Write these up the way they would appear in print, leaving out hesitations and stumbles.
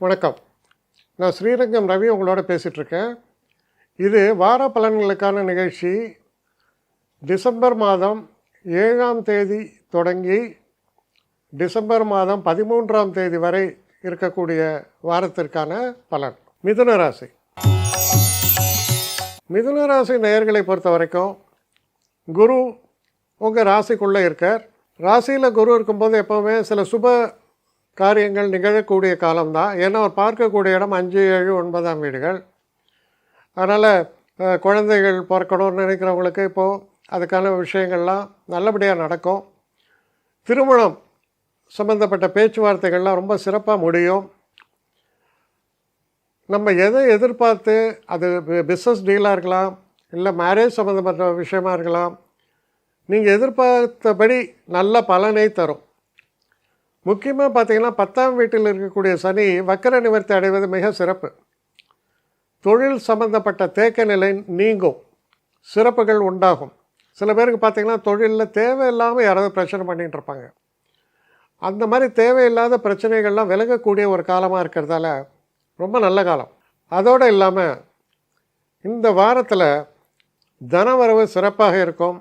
வணக்கம். நான் ஸ்ரீரங்கம் ரவி உங்களோட பேசிகிட்ருக்கேன். இது வார பலன்களுக்கான நிகழ்ச்சி. டிசம்பர் மாதம் 7ஆம் தேதி தொடங்கி டிசம்பர் மாதம் 13ஆம் தேதி வரை இருக்கக்கூடிய வாரத்திற்கான பலன். மிதுன ராசி. மிதுன ராசி நேயர்களை பொறுத்த வரைக்கும் குரு உங்கள் ராசிக்குள்ளே இருக்கார். ராசியில் குரு இருக்கும்போது எப்போவுமே சில சுப காரியங்கள் நிகழக்கூடிய காலம்தான். ஏன்னா அவர் பார்க்கக்கூடிய இடம் 5, 7, 9ஆம் வீடுகள். அதனால் குழந்தைகள் பிறக்கணும்னு நினைக்கிறவங்களுக்கு இப்போது அதுக்கான விஷயங்கள்லாம் நல்லபடியாக நடக்கும். திருமணம் சம்மந்தப்பட்ட பேச்சுவார்த்தைகள்லாம் ரொம்ப சிறப்பாக முடியும். நம்ம எதை எதிர்பார்த்து, அது பிஸ்னஸ் டீலாக இருக்கலாம், இல்லை மேரேஜ் சம்மந்தப்பட்ட விஷயமா இருக்கலாம், நீங்கள் எதிர்பார்த்தபடி நல்ல பலனை தரும். முக்கியமாக பார்த்திங்கன்னா 10ஆம் வீட்டில் இருக்கக்கூடிய சனி வக்கர நிவர்த்தி அடைவது மிக சிறப்பு. தொழில் சம்பந்தப்பட்ட தேக்க நிலை நீங்கும், சிறப்புகள் உண்டாகும். சில பேருக்கு பார்த்திங்கன்னா தொழிலில் தேவையில்லாமல் யாராவது பிரச்சனை பண்ணிகிட்டு இருப்பாங்க. அந்த மாதிரி தேவையில்லாத பிரச்சனைகள்லாம் விலகக்கூடிய ஒரு காலமாக இருக்கிறதால ரொம்ப நல்ல காலம். அதோடு இல்லாமல் இந்த வாரத்தில் தனவரவு சிறப்பாக இருக்கும்.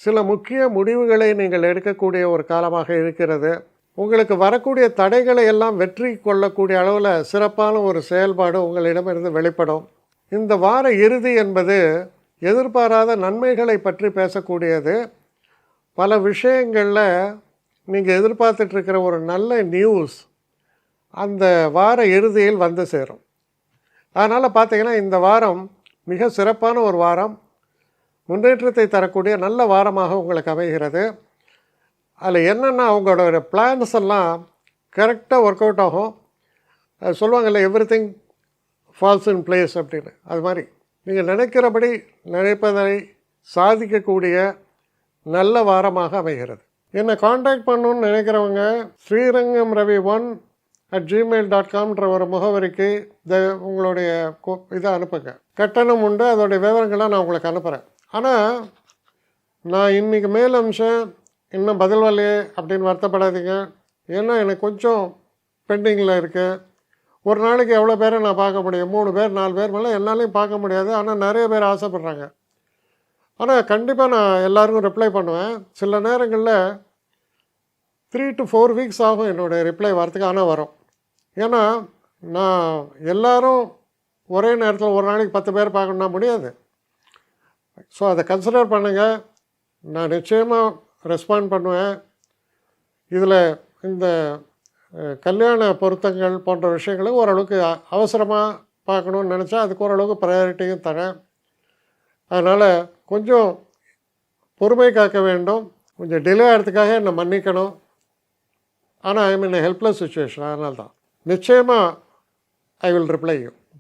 சில முக்கிய முடிவுகளை நீங்கள் எடுக்கக்கூடிய ஒரு காலமாக இருக்கிறது. உங்களுக்கு வரக்கூடிய தடைகளை எல்லாம் வெற்றி கொள்ளக்கூடிய அளவில் சிறப்பான ஒரு செயல்பாடு உங்களிடமிருந்து வெளிப்படும். இந்த வார இறுதி என்பது எதிர்பாராத நன்மைகளை பற்றி பேசக்கூடியது. பல விஷயங்களில் நீங்கள் எதிர்பார்த்துட்ருக்கிற ஒரு நல்ல நியூஸ் அந்த வார இறுதியில் வந்து சேரும். அதனால் பார்த்திங்கன்னா இந்த வாரம் மிக சிறப்பான ஒரு வாரம், முன்னேற்றத்தை தரக்கூடிய நல்ல வாரமாக உங்களுக்கு அமைகிறது. அதில் என்னென்னா அவங்களோட பிளான்ஸ் எல்லாம் கரெக்டாக ஒர்க் அவுட் ஆகும். சொல்லுவாங்கள்ல, எவ்ரிதிங் ஃபால்ஸ் இன் பிளேஸ் அப்படின்னு. அது மாதிரி நீங்கள் நினைக்கிறபடி நினைப்பதை சாதிக்கக்கூடிய நல்ல வாரமாக அமைகிறது. என்னை காண்டாக்ட் பண்ணணுன்னு நினைக்கிறவங்க srirangamravi1@gmail.comன்ற ஒரு முகவரிக்கு உங்களுடைய இதை அனுப்புங்க. கட்டணம் உண்டு, அதோடைய விவரங்கள்லாம் நான் உங்களுக்கு அனுப்புகிறேன். ஆனால் நான் இன்றைக்கி மேல் அம்சம் இன்னும் பதில் வரலையே அப்படின்னு வருத்தப்படாதீங்க. ஏன்னா எனக்கு கொஞ்சம் பெண்டிங்கில் இருக்குது. ஒரு நாளைக்கு எவ்வளோ பேரை நான் பார்க்க முடியும்? 3 பேர் 4 பேர் மேலே என்னாலையும் பார்க்க முடியாது. ஆனால் நிறைய பேர் ஆசைப்பட்றாங்க. ஆனால் கண்டிப்பாக நான் எல்லாருக்கும் ரிப்ளை பண்ணுவேன். சில நேரங்களில் 3 to 4 வீக்ஸ் ஆகும் என்னுடைய ரிப்ளை வரத்துக்கு. ஆனால் வரும். ஏன்னா நான் எல்லோரும் ஒரே நேரத்தில் ஒரு நாளைக்கு 10 பேர் பார்க்கணுன்னா முடியாது. ஸோ அதை கன்சிடர் பண்ணுங்கள். நான் நிச்சயமாக ரெஸ்பாண்ட் பண்ணுவேன். இதில் இந்த கல்யாண பொருத்தங்கள் போன்ற விஷயங்களை ஓரளவுக்கு அவசரமாக பார்க்கணுன்னு நினச்சா அதுக்கு ஓரளவுக்கு ப்ரையாரிட்டியும் தரேன். அதனால் கொஞ்சம் பொறுமை காக்க வேண்டும். கொஞ்சம் டிலே ஆகிறதுக்காக என்னை மன்னிக்கணும். ஆனால் ஐ மீன் ஹெல்ப்லெஸ் சுச்சுவேஷன். அதனால தான் நிச்சயமாக ஐ வில் ரிப்ளை யூ.